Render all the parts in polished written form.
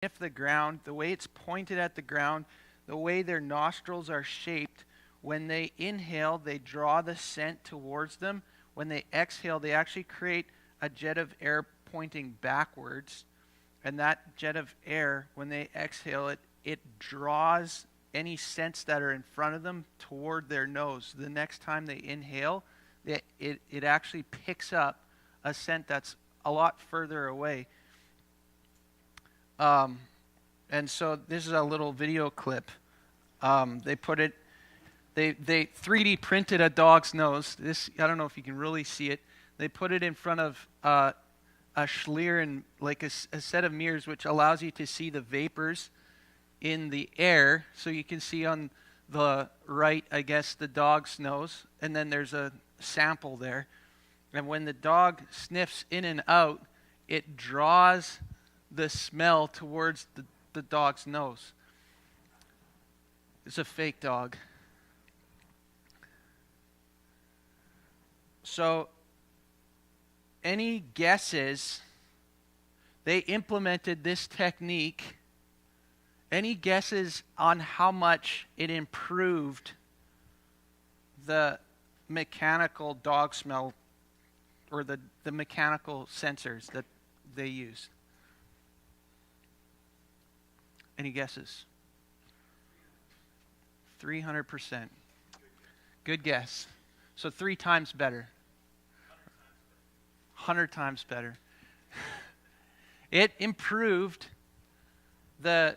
sniff the ground, the way it's pointed at the ground, the way their nostrils are shaped. When they inhale, they draw the scent towards them. When they exhale, they actually create a jet of air pointing backwards. And that jet of air, when they exhale it, it draws any scents that are in front of them toward their nose. The next time they inhale, it actually picks up a scent that's a lot further away. And so this is a little video clip. They 3D printed a dog's nose. This, I don't know if you can really see it. They put it in front of a Schlieren, like a set of mirrors, which allows you to see the vapors in the air. So you can see on the right, I guess, the dog's nose, and then there's a sample there. And when the dog sniffs in and out, it draws the smell towards the dog's nose. It's a fake dog. So, any guesses? They implemented this technique. Any guesses on how much it improved the mechanical dog smell or the mechanical sensors that they used? Any guesses? 300%. Good guess. So 3 times better. 100 times better. It improved the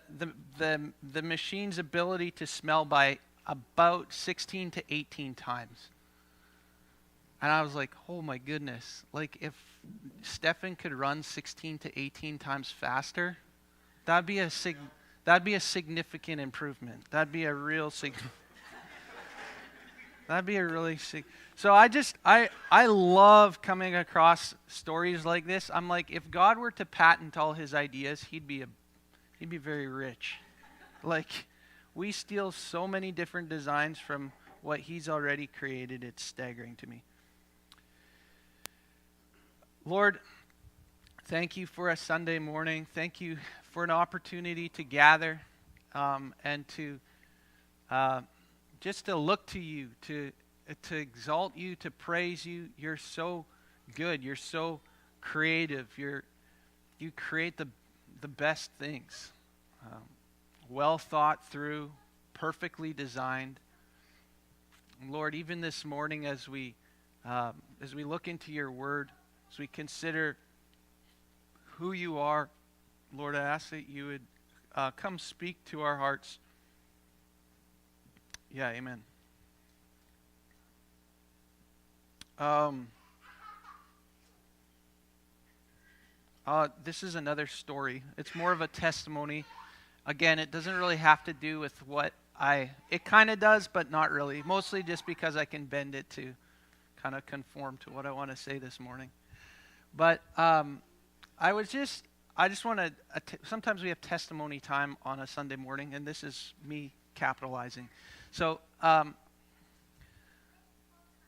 machine's ability to smell by about 16 to 18 times. And I was like, oh my goodness. Like if Stefan could run 16 to 18 times faster, that'd be a significant improvement. That'd be a real That'd be a really So I love coming across stories like this. I'm like, if God were to patent all his ideas, he'd be very rich. Like, we steal so many different designs from what he's already created. It's staggering to me. Lord, thank you for a Sunday morning. Thank you for an opportunity to gather and to just to look to you, to exalt you, to praise you. You're so good. You're so creative. You create the best things. Well thought through, perfectly designed. And Lord, even this morning as we look into your word, as we consider who you are, Lord, I ask that you would come speak to our hearts. Yeah, amen. This is another story. It's more of a testimony. Again, it doesn't really have to do with it kind of does, but not really. Mostly just because I can bend it to kind of conform to what I want to say this morning. But I just want to, sometimes we have testimony time on a Sunday morning, and this is me capitalizing. So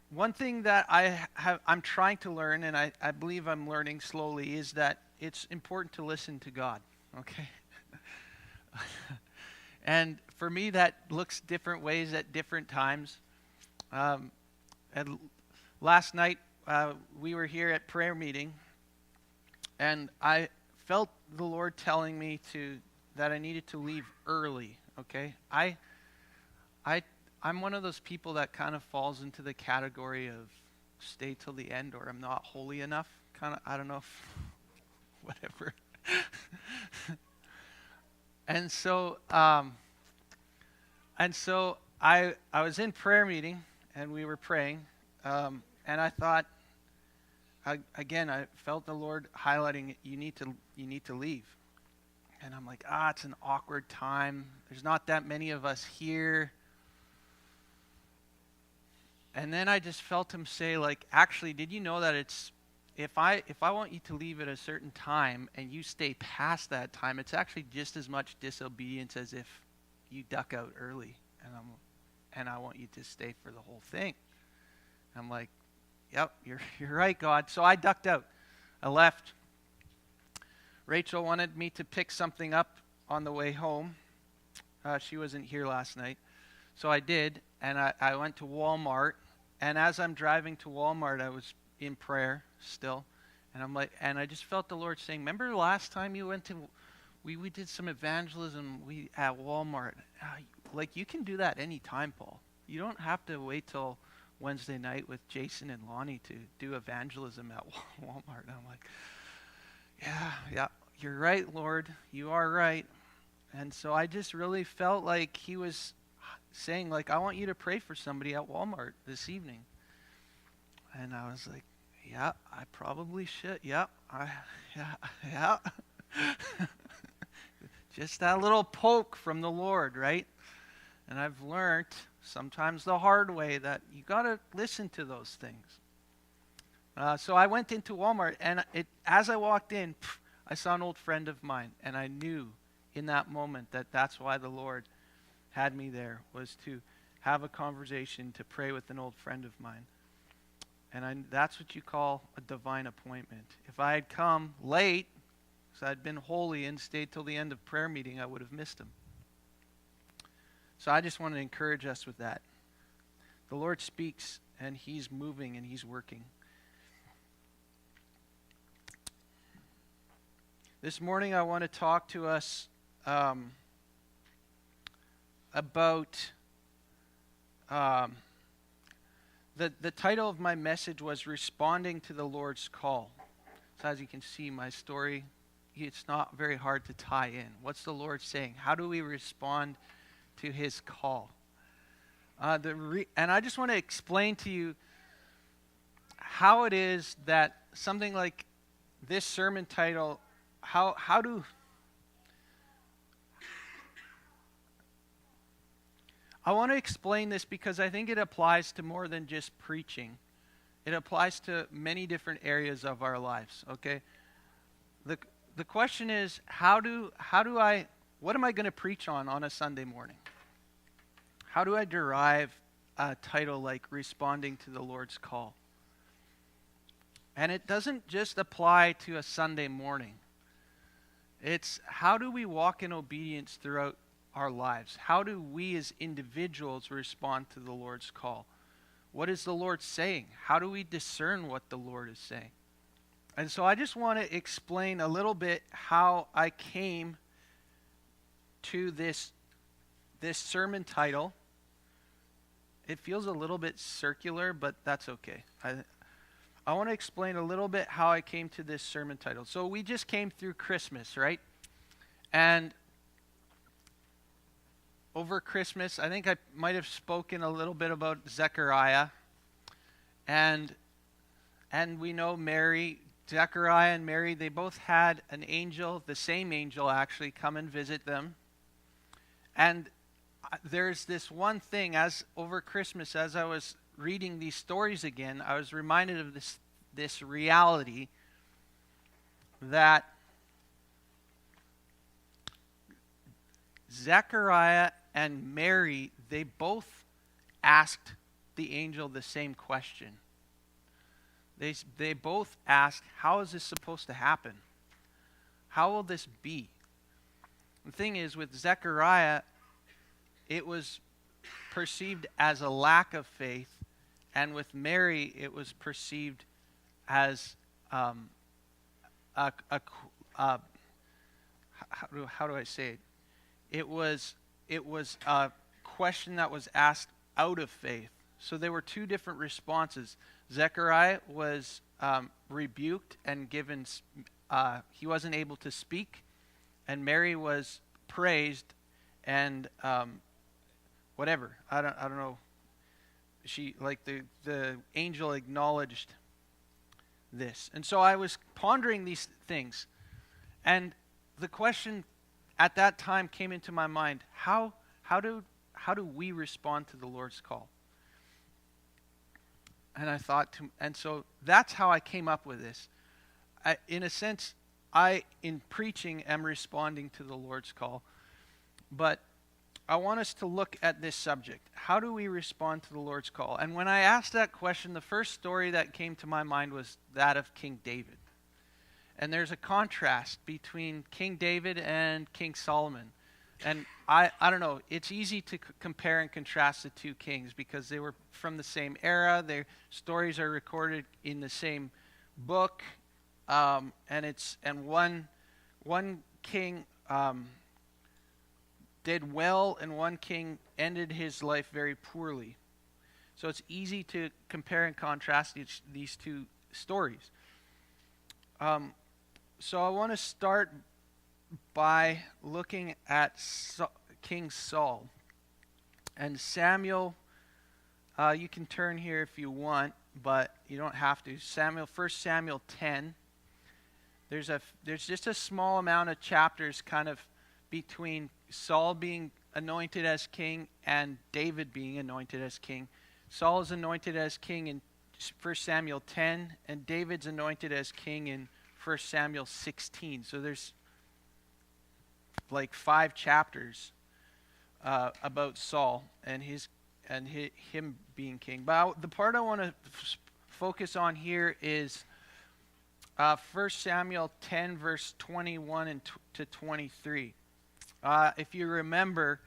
one thing that I'm trying to learn, and I believe I'm learning slowly, is that it's important to listen to God, okay? And for me, that looks different ways at different times. And last night, we were here at prayer meeting, and I felt the Lord telling me that I needed to leave early, okay? I'm one of those people that kind of falls into the category of stay till the end, or I'm not holy enough. Kind of, I don't know if, whatever. And so I was in prayer meeting, and we were praying, and I thought, I felt the Lord highlighting, you need to leave. And I'm like, it's an awkward time. There's not that many of us here. And then I just felt him say, like, actually, did you know that if I want you to leave at a certain time and you stay past that time, it's actually just as much disobedience as if you duck out early. And I want you to stay for the whole thing. I'm like, yep, you're right, God. So I ducked out. I left. Rachel wanted me to pick something up on the way home. She wasn't here last night. So I did, and I went to Walmart. And as I'm driving to Walmart, I was in prayer still. And I'm like, and I just felt the Lord saying, remember the last time you went to, we did some evangelism at Walmart. Like, you can do that anytime, Paul. You don't have to wait till Wednesday night with Jason and Lonnie to do evangelism at Walmart. And I'm like, yeah, you're right, Lord. You are right. And so I just really felt like he was saying, like, I want you to pray for somebody at Walmart this evening. And I was like, yeah, I probably should. Yeah. Just that little poke from the Lord, right? And I've learned sometimes the hard way that you got to listen to those things. So I went into Walmart, and as I walked in, I saw an old friend of mine, and I knew in that moment that that's why the Lord had me there, was to have a conversation, to pray with an old friend of mine. And that's what you call a divine appointment. If I had come late, because I'd been holy and stayed till the end of prayer meeting, I would have missed him. So I just want to encourage us with that. The Lord speaks, and he's moving, and he's working. This morning I want to talk to us about the title of my message was Responding to the Lord's Call. So as you can see, my story, it's not very hard to tie in. What's the Lord saying? How do we respond to his call? And I just want to explain to you how it is that something like this sermon title, I want to explain this because I think it applies to more than just preaching. It applies to many different areas of our lives, okay? The question is, what am I going to preach on a Sunday morning? How do I derive a title like Responding to the Lord's Call? And it doesn't just apply to a Sunday morning. It's how do we walk in obedience throughout our lives? How do we as individuals respond to the Lord's call? What is the Lord saying? How do we discern what the Lord is saying? And so I just want to explain a little bit how I came to this sermon title. It feels a little bit circular, but that's okay. I want to explain a little bit how I came to this sermon title. So we just came through Christmas, right? And over Christmas, I think I might have spoken a little bit about Zechariah. And we know Zechariah and Mary, they both had an angel, the same angel actually, come and visit them. And there's this one thing, as over Christmas, as I was reading these stories again, I was reminded of this reality that Zechariah and Mary, they both asked the angel the same question. They both asked, how is this supposed to happen? How will this be? The thing is, with Zechariah, it was perceived as a lack of faith, and with Mary, it was perceived as how do I say it? It was a question that was asked out of faith. So there were two different responses. Zechariah was rebuked and given, he wasn't able to speak, and Mary was praised and whatever. I don't know. She, like, the angel acknowledged this. And so I was pondering these things. And the question at that time came into my mind, how do we respond to the Lord's call? And I thought, and so that's how I came up with this. In a sense, in preaching, am responding to the Lord's call. But I want us to look at this subject. How do we respond to the Lord's call? And when I asked that question, the first story that came to my mind was that of King David. And there's a contrast between King David and King Solomon. And I don't know, it's easy to compare and contrast the two kings because they were from the same era. Their stories are recorded in the same book. And one king did well, and one king ended his life very poorly. So it's easy to compare and contrast these two stories. So I want to start by looking at King Saul. And Samuel, you can turn here if you want, but you don't have to. 1 Samuel 10. There's just a small amount of chapters kind of between Saul being anointed as king and David being anointed as king. Saul is anointed as king in 1 Samuel 10, and David's anointed as king in 1 Samuel 16. So there's like 5 chapters about Saul and him being king. But the part I want to focus on here is 1 Samuel 10, verse 21 to 23. If you remember,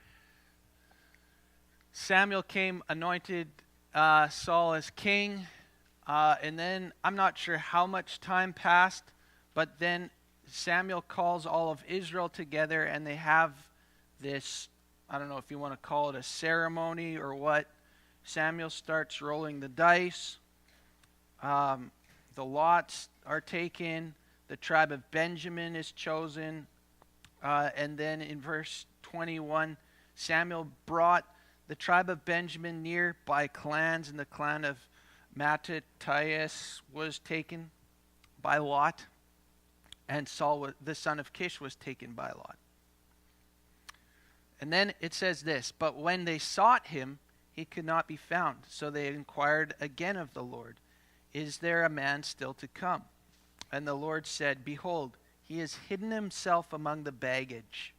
Samuel came, anointed Saul as king, and then I'm not sure how much time passed, but then Samuel calls all of Israel together, and they have this, I don't know if you want to call it a ceremony or what. Samuel starts rolling the dice. The lots are taken. The tribe of Benjamin is chosen. And then in verse 21, Samuel brought the tribe of Benjamin near by clans, and the clan of Mattathias was taken by lot, and Saul, the son of Kish, was taken by lot. And then it says this, but when they sought him, he could not be found. So they inquired again of the Lord, is there a man still to come? And the Lord said, behold, he has hidden himself among the baggage.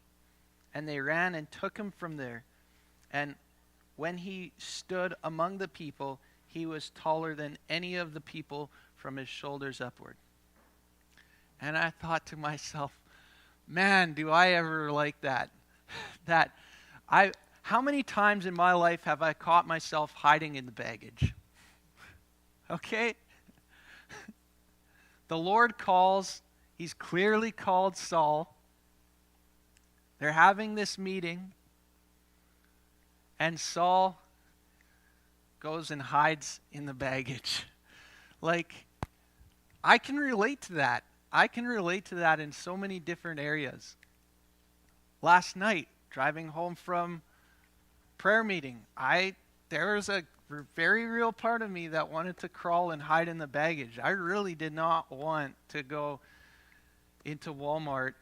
And they ran and took him from there. And when he stood among the people, he was taller than any of the people from his shoulders upward. And I thought to myself, man, do I ever like that? How many times in my life have I caught myself hiding in the baggage? Okay? The Lord calls, he's clearly called Saul. They're having this meeting, and Saul goes and hides in the baggage. Like, I can relate to that. I can relate to that in so many different areas. Last night, driving home from prayer meeting, there was a very real part of me that wanted to crawl and hide in the baggage. I really did not want to go into Walmart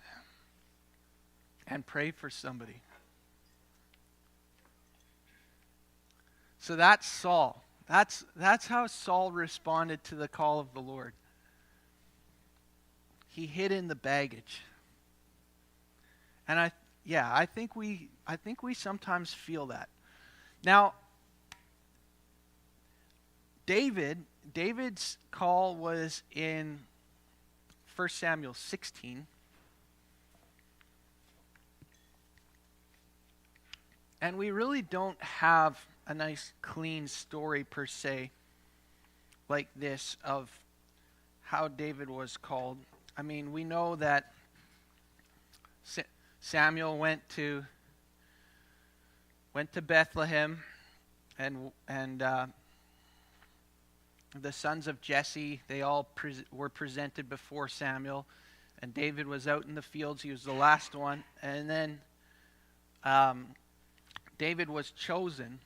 and pray for somebody. So that's Saul. That's how Saul responded to the call of the Lord. He hid in the baggage. And I think we sometimes feel that. Now, David's call was in 1 Samuel 16. And we really don't have a nice clean story per se like this of how David was called. I mean, we know that Samuel went to Bethlehem, and the sons of Jesse, they all were presented before Samuel, and David was out in the fields. He was the last one, and then David was chosen.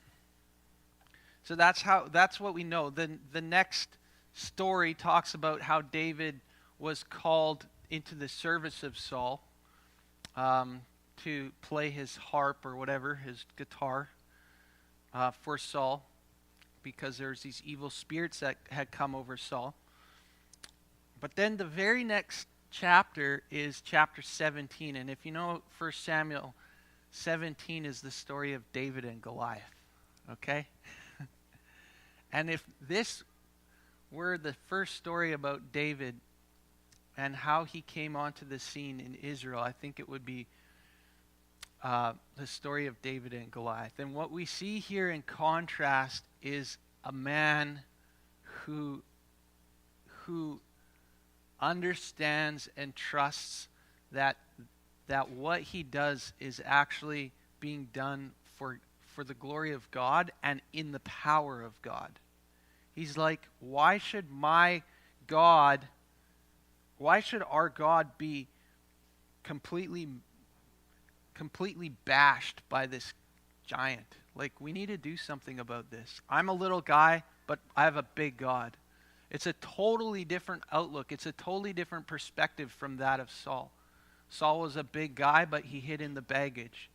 So that's what we know. The next story talks about how David was called into the service of Saul to play his harp or whatever, his guitar, for Saul, because there's these evil spirits that had come over Saul. But then the very next chapter is chapter 17, and if you know 1 Samuel 17 is the story of David and Goliath, okay? And if this were the first story about David and how he came onto the scene in Israel, I think it would be the story of David and Goliath. And what we see here in contrast is a man who understands and trusts that what he does is actually being done for the glory of God and in the power of God. He's like, why should our God be completely bashed by this giant? Like, we need to do something about this. I'm a little guy, but I have a big God. It's a totally different outlook. It's a totally different perspective from that of Saul. Saul was a big guy, but he hid in the baggage.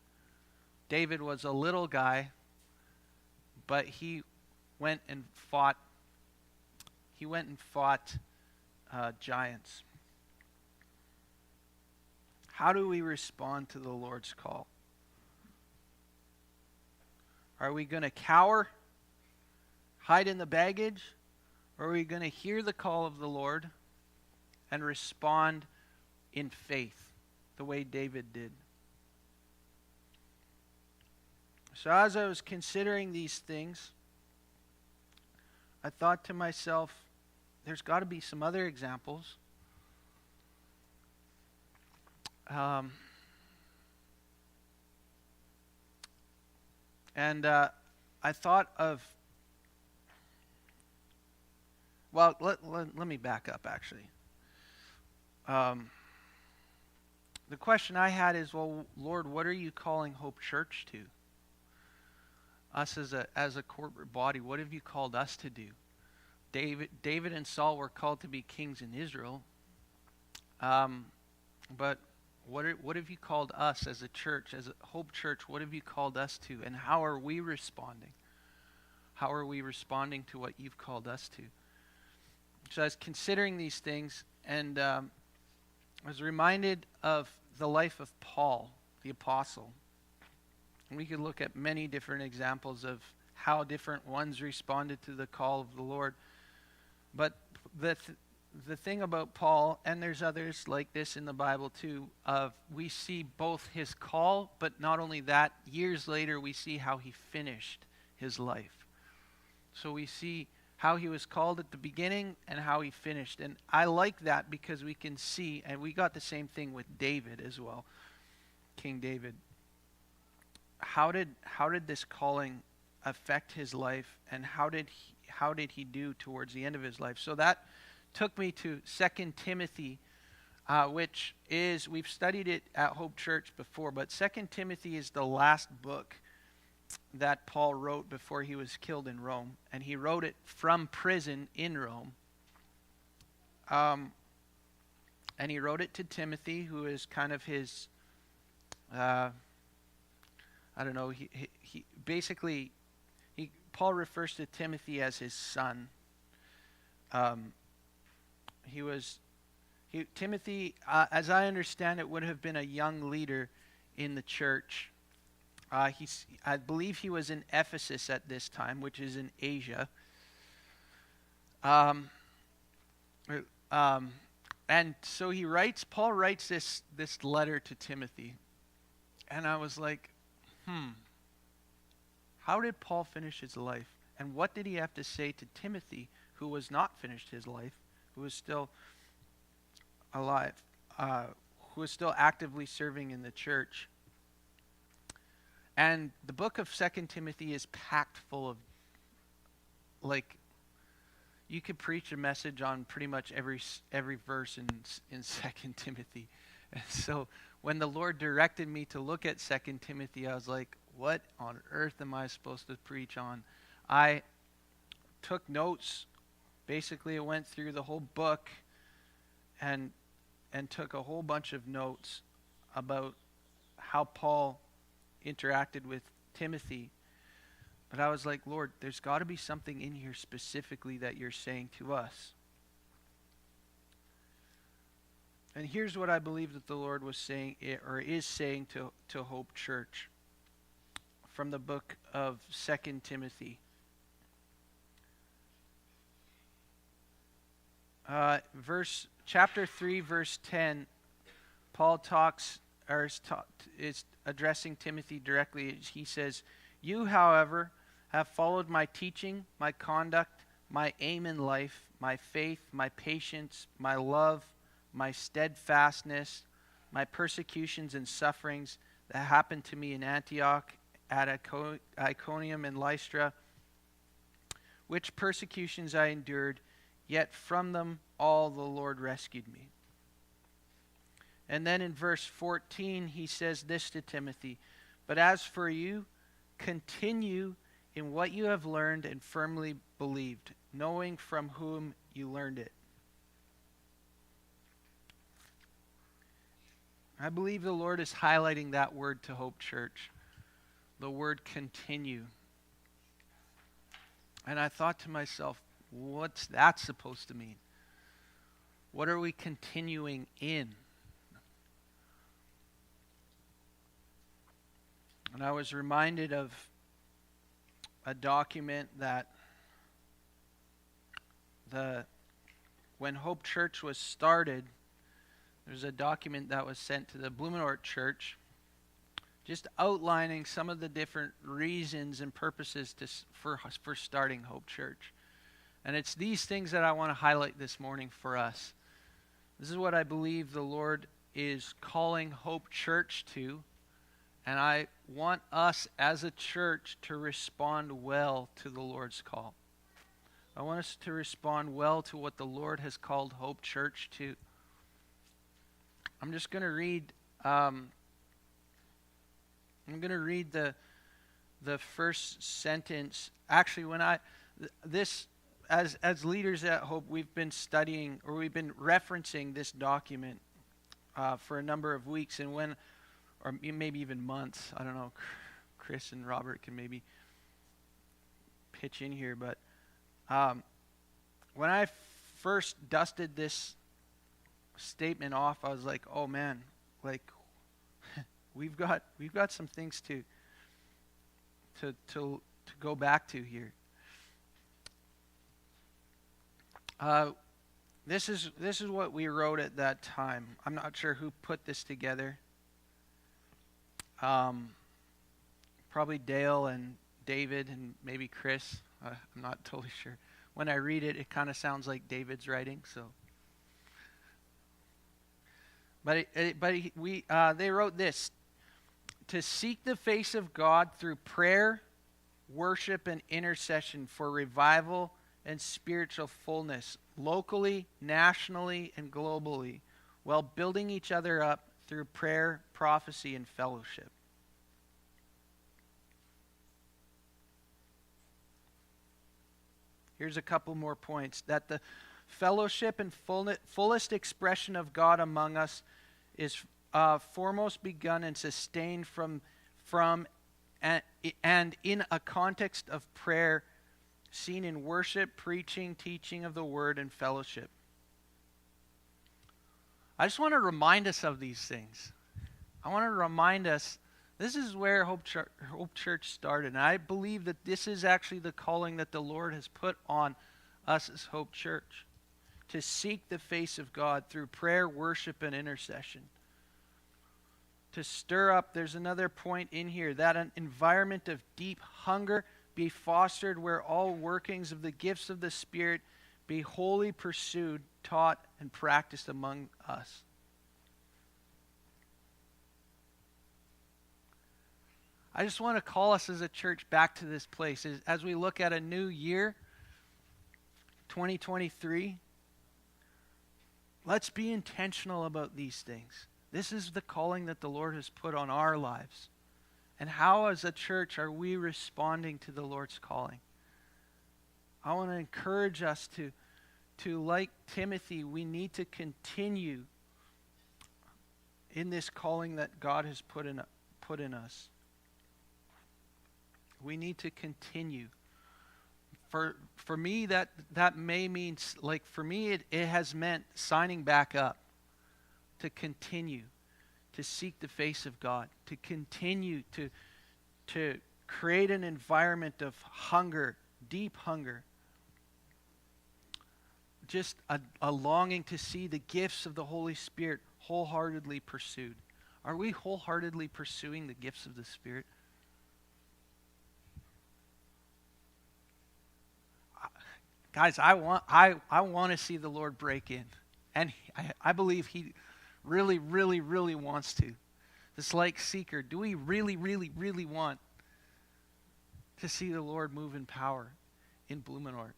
David was a little guy, but he went and fought giants. How do we respond to the Lord's call? Are we going to cower, hide in the baggage, or are we going to hear the call of the Lord and respond in faith, the way David did? So as I was considering these things, I thought to myself, there's got to be some other examples. I thought of, well, let me back up, actually. The question I had is, well, Lord, what are you calling Hope Church to? Us as a corporate body, what have you called us to do? David and Saul were called to be kings in Israel. But what have you called us as a church, as a Hope Church? What have you called us to? And how are we responding? How are we responding to what you've called us to? So I was considering these things, and I was reminded of the life of Paul, the apostle. And we could look at many different examples of how different ones responded to the call of the Lord. But the thing about Paul, and there's others like this in the Bible too, we see both his call, but not only that, years later we see how he finished his life. So we see how he was called at the beginning and how he finished. And I like that because we can see, and we got the same thing with David as well, King David. How did this calling affect his life, and how did he do towards the end of his life? So that took me to 2 Timothy, which is, we've studied it at Hope Church before, but 2 Timothy is the last book that Paul wrote before he was killed in Rome, and he wrote it from prison in Rome. And he wrote it to Timothy, who is kind of his, Paul refers to Timothy as his son. Timothy, as I understand it, would have been a young leader in the church. I believe he was in Ephesus at this time, which is in Asia. And so Paul writes this letter to Timothy. And I was like, how did Paul finish his life? And what did he have to say to Timothy, who was not finished his life, who was still alive, who was still actively serving in the church? And the book of 2 Timothy is packed full of, like, you could preach a message on pretty much every verse in 2 Timothy. And so when the Lord directed me to look at 2 Timothy, I was like, what on earth am I supposed to preach on? I took notes. Basically, I went through the whole book and took a whole bunch of notes about how Paul interacted with Timothy. But I was like, Lord, there's got to be something in here specifically that you're saying to us. And here's what I believe that the Lord was saying, or is saying to Hope Church from the book of 2 Timothy. Verse chapter 3, verse 10, Paul is addressing Timothy directly. He says, "You, however, have followed my teaching, my conduct, my aim in life, my faith, my patience, my love, my steadfastness, my persecutions and sufferings that happened to me in Antioch, at Iconium and Lystra, which persecutions I endured, yet from them all the Lord rescued me." And then in verse 14, he says this to Timothy, "But as for you, continue in what you have learned and firmly believed, knowing from whom you learned it." I believe the Lord is highlighting that word to Hope Church, the word continue. And I thought to myself, what's that supposed to mean? What are we continuing in? And I was reminded of a document that when Hope Church was started, there's a document that was sent to the Blumenort church just outlining some of the different reasons and purposes for starting Hope Church. And it's these things that I want to highlight this morning for us. This is what I believe the Lord is calling Hope Church to. And I want us as a church to respond well to the Lord's call. I want us to respond well to what the Lord has called Hope Church to. I'm just going to read. I'm going to read the first sentence. Actually, as leaders at Hope, we've been studying, or we've been referencing this document for a number of weeks, and or maybe even months. I don't know. Chris and Robert can maybe pitch in here, but when I first dusted this statement off, I was like, oh man, like we've got some things to go back to here. This is what we wrote at that time. I'm not sure who put this together. Probably Dale and David and maybe Chris. I'm not totally sure. When I read it, it kind of sounds like David's writing. So, they wrote this: to seek the face of God through prayer, worship, and intercession for revival and spiritual fullness, locally, nationally, and globally, while building each other up through prayer, prophecy, and fellowship. Here's a couple more points. That the fellowship and fullest expression of God among us is foremost begun and sustained from and in a context of prayer, seen in worship, preaching, teaching of the word, and fellowship. I just want to remind us of these things. I want to remind us this is where Hope Church started. And I believe that this is actually the calling that the Lord has put on us as Hope Church, to seek the face of God through prayer, worship, and intercession. To stir up, there's another point in here, that an environment of deep hunger be fostered where all workings of the gifts of the Spirit be wholly pursued, taught, and practiced among us. I just want to call us as a church back to this place. As we look at a new year, 2023, let's be intentional about these things. This is the calling that the Lord has put on our lives. And how as a church are we responding to the Lord's calling? I want to encourage us to like Timothy, we need to continue in this calling that God has put in us. We need to continue. For me, that may mean, like for me, it has meant signing back up, to continue to seek the face of God, to continue to create an environment of hunger, deep hunger. just a longing to see the gifts of the Holy Spirit wholeheartedly pursued? Are we wholeheartedly pursuing the gifts of the Spirit? Guys, I want to see the Lord break in. And I believe he really, really, really wants to. This like seeker, do we really, really, really want to see the Lord move in power in Blumenort?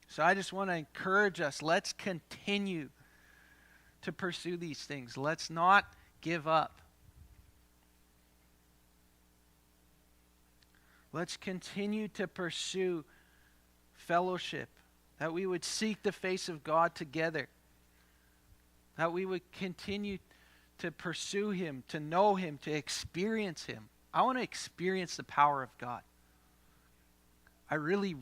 So I just want to encourage us. Let's continue to pursue these things. Let's not give up. Let's continue to pursue fellowship, that we would seek the face of God together, that we would continue to pursue him, to know him, to experience him. I want to experience the power of God. I really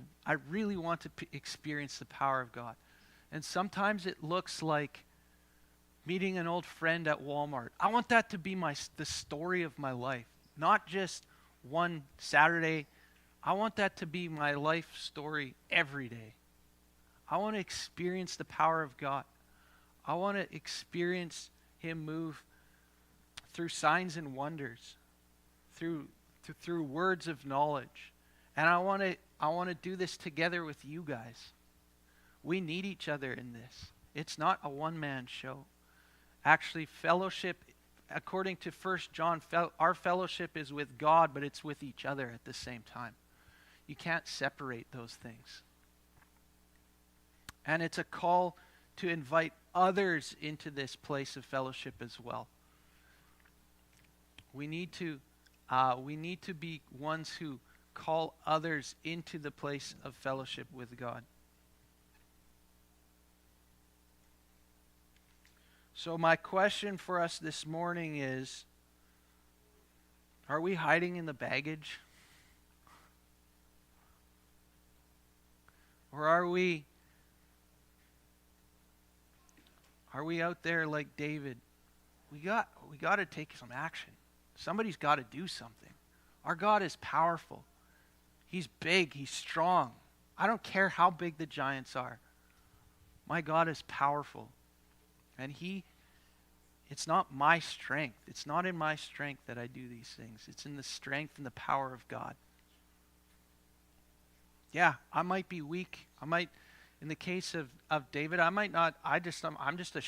want to experience the power of God. And sometimes it looks like meeting an old friend at Walmart. I want that to be the story of my life, not just one Saturday. I want that to be my life story every day. I want to experience the power of God. I want to experience him move through signs and wonders, through words of knowledge. And I want to do this together with you guys. We need each other in this. It's not a one-man show. Actually, fellowship, according to 1 John, our fellowship is with God, but it's with each other at the same time. You can't separate those things. And it's a call to invite others into this place of fellowship as well. We need to be ones who call others into the place of fellowship with God. So my question for us this morning is, are we hiding in the baggage? Or are we out there like David? We got to take some action. Somebody's got to do something. Our God is powerful. He's big. He's strong. I don't care how big the giants are. My God is powerful. And it's not my strength. It's not in my strength that I do these things. It's in the strength and the power of God. Yeah, I might be weak. In the case of David, I might not, I'm just a